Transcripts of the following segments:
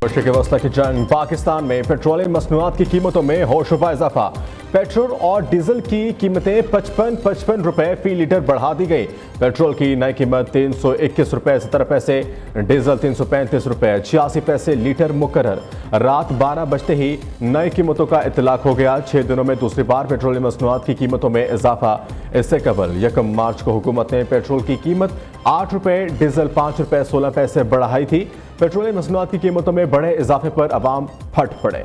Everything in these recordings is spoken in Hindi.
मशरिक़ वस्ता की जंग, पाकिस्तान में पेट्रोलियम मसनूआत की कीमतों में होशरुबा इजाफा। पेट्रोल और डीजल की कीमतें 55 रुपए फी लीटर बढ़ा दी गई। पेट्रोल की नई कीमत 321 रुपए 70 पैसे, डीजल 335 रुपए 86 पैसे लीटर मुकर्रर। रात 12 बजते ही नई कीमतों का इतलाक हो गया। 6 दिनों में दूसरी बार पेट्रोलियम मसनूआत की कीमतों में इजाफा। इससे कबल 1 मार्च को हुकूमत ने पेट्रोल की कीमत 8 रुपए, डीजल 5 रुपए 16 पैसे बढ़ाई थी। पेट्रोलियम मसनूआत की कीमतों में बड़े इजाफे पर अवाम फट पड़े।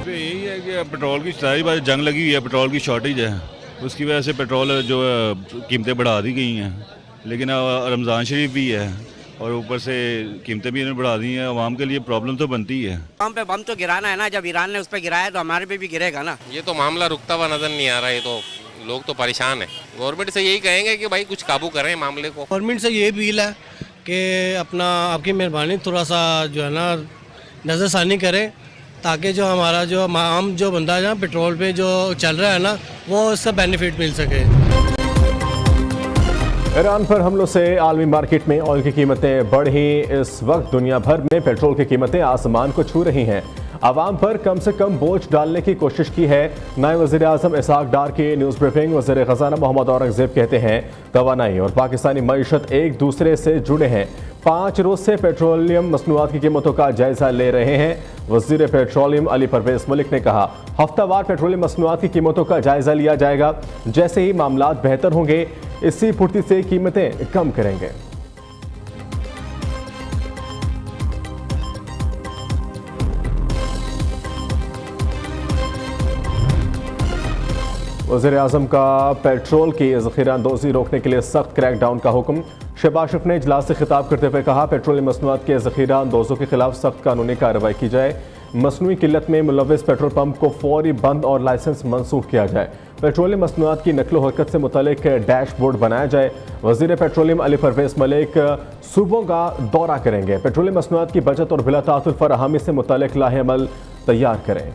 यही है कि पेट्रोल की सारी बात जंग लगी हुई है, पेट्रोल की शॉर्टेज है, उसकी वजह से पेट्रोल जो कीमतें बढ़ा दी गई हैं। लेकिन रमज़ान शरीफ भी है और ऊपर से कीमतें भी इन्होंने बढ़ा दी हैं। आवाम के लिए प्रॉब्लम तो बनती है। हम पे बम तो गिराना है ना, जब ईरान ने उस पर गिराया तो हमारे पे भी गिरेगा ना। ये तो मामला रुकता हुआ नजर नहीं आ रहा है, तो लोग तो परेशान हैं। गवर्नमेंट से यही कहेंगे कि भाई कुछ काबू करें मामले को। गवर्नमेंट से ये अपील है कि अपना आपकी मेहरबानी थोड़ा सा जो है ना नज़रसानी करें, ताकि जो हमारा जो आम जो बंदा है ना पेट्रोल पे जो चल रहा है ना वो इसका बेनिफिट मिल सके। ईरान पर हमलों से आलमी मार्केट में ऑयल की कीमतें बढ़ी। इस वक्त दुनिया भर में पेट्रोल की कीमतें आसमान को छू रही हैं। आवाम पर कम से कम बोझ डालने की कोशिश की है। नए वज़ीर आज़म इसहाक डार की न्यूज़ ब्रीफिंग। वज़ीर ख़ज़ाना मोहम्मद औरंगज़ेब कहते हैं तवानाई और पाकिस्तानी मईशत एक दूसरे से जुड़े हैं। 5 रोज से पेट्रोलियम मसनूआत की कीमतों का जायजा ले रहे हैं। वज़ीर पेट्रोलियम अली परवेज़ मलिक ने कहा हफ्तावार पेट्रोलियम मसनूआत की कीमतों का जायजा लिया जाएगा। जैसे ही मामलात बेहतर होंगे इसी फुर्ती से कीमतें कम करेंगे। वज़ीर आज़म का पेट्रोल की ज़ख़ीरा अंदोज़ी रोकने के लिए सख्त क्रैकडाउन का हुक्म। शहबाज शरीफ ने इजलास से खिताब करते हुए कहा पेट्रोलियम मसनूआत के ज़ख़ीरा अंदोज़ों के खिलाफ सख्त कानूनी कार्रवाई की जाए। मसनूई किल्लत में मुलव्वस पेट्रोल पंप को फौरी बंद और लाइसेंस मंसूख किया जाए। पेट्रोलियम मसनूआत की नकलो हरकत से मुतल्लिक डैशबोर्ड बनाया जाए। वज़ीर पेट्रोलियम अली परवेज़ मलिक सूबों का दौरा करेंगे। पेट्रोलियम मसनूआत की बचत और बिला तातुल फराहमी से मुतल्लिक लाहे अमल तैयार करें।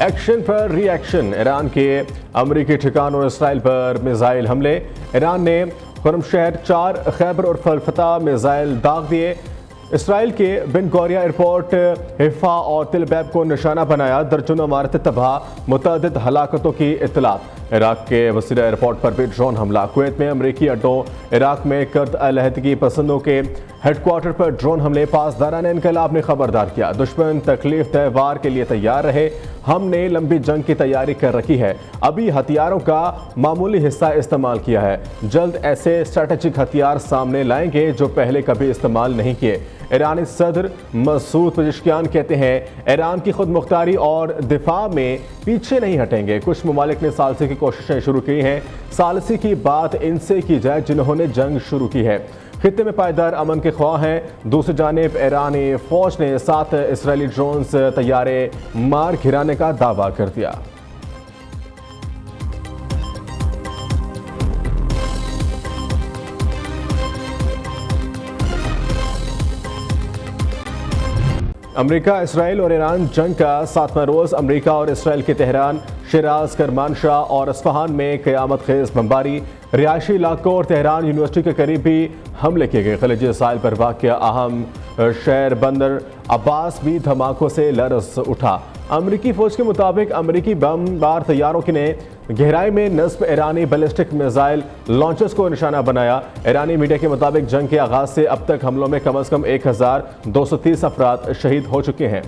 एक्शन पर रिएक्शन। ईरान के अमरीकी ठिकानों और इसराइल पर मिसाइल हमले। ईरान ने खुरमशहर 4 खैबर और फलफता मिसाइल दाग दिए। इसराइल के बिन गौरिया एयरपोर्ट हिफा और तिलबैब को निशाना बनाया। दर्जनों इमारतें तबाह, मुतअद्दिद हलाकतों की इत्तलात। इराक के वसीला एयरपोर्ट पर भी ड्रोन हमला। कुवैत में अमरीकी अड्डों, इराक में कुर्द अलहदगी पसंदों के हेडक्वार्टर पर ड्रोन हमले। पासदारान इनकलाब ने खबरदार किया दुश्मन तकलीफ दह वार के लिए तैयार रहे। हमने लंबी जंग की तैयारी कर रखी है, अभी हथियारों का मामूली हिस्सा इस्तेमाल किया है। जल्द ऐसे स्ट्रैटेजिक हथियार सामने लाएंगे जो पहले कभी इस्तेमाल नहीं किए। ईरानी सदर मसूद पेज़ेश्कियान कहते हैं ईरान की खुद मुख्तारी और दिफा में पीछे नहीं हटेंगे। कुछ ममालिक ने सालसी की कोशिशें शुरू की हैं। सालसी की बात इनसे की जाए जिन्होंने जंग शुरू की है। खित्ते में पायदार अमन के ख्वाह हैं। दूसरी जानिब ईरानी फौज ने 7 इसराइली ड्रोन्स तैयारे मार गिराने का दावा कर दिया। अमेरिका, इसराइल और ईरान जंग का 7वां रोज। अमेरिका और इसराइल के तेहरान, शिराज, करमानशाह और अस्फहान में क़यामत खेज बमबारी। रिहायशी इलाकों और तेहरान यूनिवर्सिटी के करीब भी हमले किए गए। खलीज साहिल पर वाक़या अहम शहर बंदर अब्बास भी धमाकों से लरज़ उठा। अमरीकी फौज के मुताबिक अमरीकी बमबार तैयारों ने गहराई में नस्ब ईरानी बैलिस्टिक मिसाइल लॉन्चर्स को निशाना बनाया। ईरानी मीडिया के मुताबिक जंग के आगाज से अब तक हमलों में कम से कम 1230 अफराद शहीद हो चुके हैं।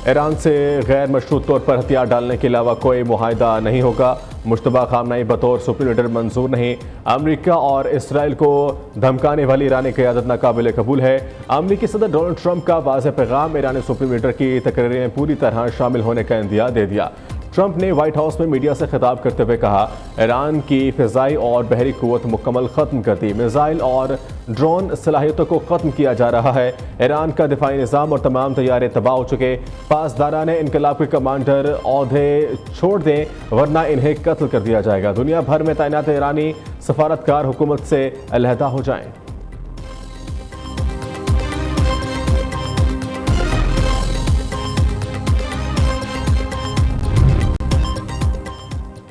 ईरान से गैर मशरूत तौर पर हथियार डालने के अलावा कोई मुआहिदा नहीं होगा। मुश्तबा खामनाई बतौर सुप्रीम लीडर मंजूर नहीं। अमेरिका और इसराइल को धमकाने वाली ईरानी क़यादत नाकाबिल कबूल है। अमेरिकी सदर डोनाल्ड ट्रंप का वाज़ेह पैगाम, ईरानी सुप्रीम लीडर की तकरीरें में पूरी तरह शामिल होने का इंदिया दे दिया। ट्रंप ने व्हाइट हाउस में मीडिया से खिताब करते हुए कहा, ईरान की फ़िज़ाई और बहरी क़ुव्वत मुकम्मल ख़त्म कर दी, मिसाइल और ड्रोन सलाहियतों को ख़त्म किया जा रहा है। ईरान का दिफाई निज़ाम और तमाम तैयारे तबाह हो चुके। पासदारान इनकलाब के कमांडर ओहदे छोड़ दें वरना इन्हें कत्ल कर दिया जाएगा। दुनिया भर में तैनात ईरानी सफारतकार हुकूमत से अलहदा हो जाएं।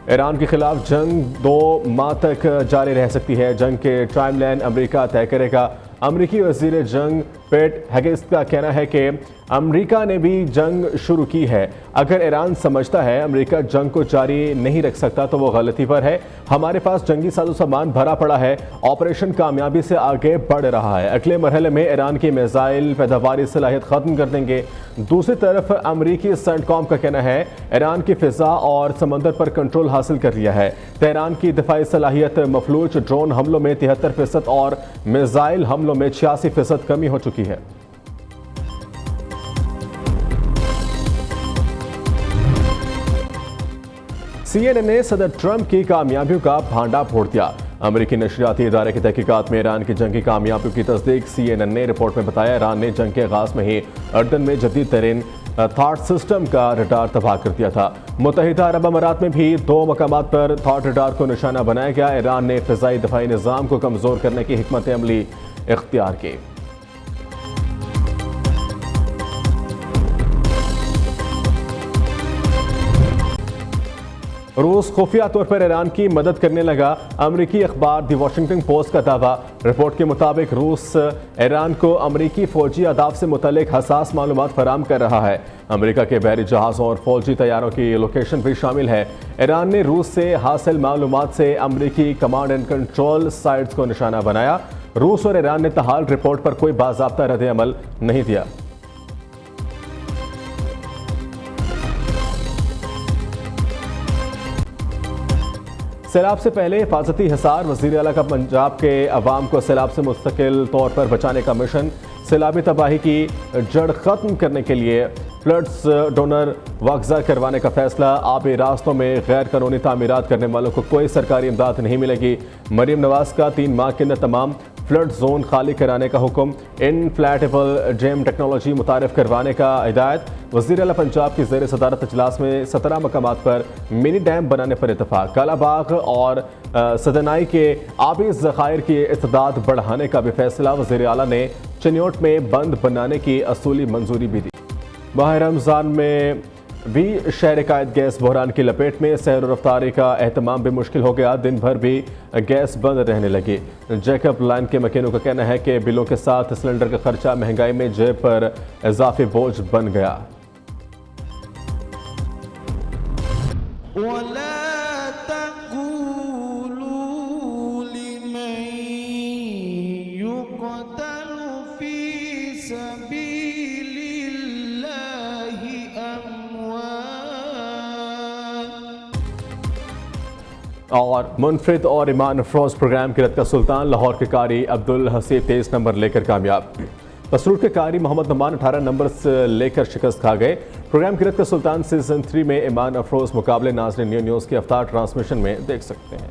ईरान के खिलाफ जंग 2 माह तक जारी रह सकती है। जंग के टाइमलाइन अमेरिका तय करेगा। अमेरिकी वज़ीर जंग पेट हेगेस्ट का कहना है कि अमेरिका ने भी जंग शुरू की है। अगर ईरान समझता है अमेरिका जंग को जारी नहीं रख सकता तो वो गलती पर है। हमारे पास जंगी साजो सामान भरा पड़ा है। ऑपरेशन कामयाबी से आगे बढ़ रहा है। अगले मरहले में ईरान की मिसाइल पैदावारी सलाहियत ख़त्म कर देंगे। दूसरी तरफ अमेरिकी सेंटकॉम का कहना है ईरान की फ़िज़ा और समंदर पर कंट्रोल हासिल कर लिया है। तेहरान की दिफाई सलाहियत मफलूज ड्रोन हमलों में 73% और मिसाइल हमलों में 86% कमी हो चुकी है। CNN ने सदर ट्रंप की कामयाबियों का भांडा फोड़ दिया। अमेरिकी नशरियाती इदारे की तहकीकात में ईरान की जंगी कामयाबियों की तस्दीक CNN ने रिपोर्ट में बताया, ईरान ने जंग के आगाज में ही अर्दन में जदीद तरीन थॉट सिस्टम का रडार तबाह कर दिया था। मुत्तहिदा अरब अमारात में भी 2 मकामात पर थॉट रडार को निशाना बनाया गया। ईरान ने फ़िज़ाई दिफाई निज़ाम को कमज़ोर करने की हिकमत अमली इख्तियार की। रूस खुफिया तौर पर ईरान की मदद करने लगा। अमेरिकी अखबार द वॉशिंगटन पोस्ट का दावा। रिपोर्ट के मुताबिक रूस ईरान को अमेरिकी फौजी अहदाफ से मुतल्लिक हसास मालूमात फराम कर रहा है। अमेरिका के बहरी जहाज़ों और फौजी तैयारों की लोकेशन भी शामिल है। ईरान ने रूस से हासिल मालूमात से अमेरिकी कमांड एंड कंट्रोल साइट्स को निशाना बनाया। रूस और ईरान ने ताहाल रिपोर्ट पर कोई बाज़ाब्ता रद्द अमल नहीं दिया। सैलाब से पहले हिफाजती हिसार, वज़ीर आला का पंजाब के अवाम को सैलाब से मुस्तकिल तौर पर बचाने का मिशन। सैलाबी तबाही की जड़ ख़त्म करने के लिए फ्लड्स डोनर वागज़ा करवाने का फैसला। आबी रास्तों में गैर कानूनी तामीरात करने वालों को कोई सरकारी इमदाद नहीं मिलेगी। मरीम नवाज का 3 माह के अंदर तमाम फ्लड जोन खाली कराने का हुक्म। इनफ्लैटेबल डैम टेक्नोलॉजी मुतारिफ करवाने का हिदायत। वज़ीर आला पंजाब की ज़ेर सदारत इजलास में 17 मकामात पर मिनी डैम बनाने पर इत्तफाक। कालाबाग और सदनाई के आबी ज़खायर की इस्तेदाद बढ़ाने का भी फैसला। वज़ीर आला ने चिन्योट में बंद बनाने की असूली मंजूरी भी दी। माह रमज़ान में भी शहर कायद गैस बहरान की लपेट में। सैर व रफ्तारी का एहतमाम भी मुश्किल हो गया। दिन भर भी गैस बंद रहने लगी। जैकब लाइन के मकीनों का कहना है कि बिलों के साथ सिलेंडर का खर्चा महंगाई में जेब पर इजाफी बोझ बन गया। और मुनफरिद और ईमान अफरोज प्रोग्राम की रत का सुल्तान लाहौर के कारी अब्दुल हसीब 23 नंबर लेकर कामयाब। पसरूर के कारी मोहम्मद नमान 18 नंबर से लेकर शिकस्त खा गए। प्रोग्राम की रत का सुल्तान सीजन 3 में ईमान अफरोज मुकाबले नाज़रीन न्यूज़ के अफ्तार ट्रांसमिशन में देख सकते हैं।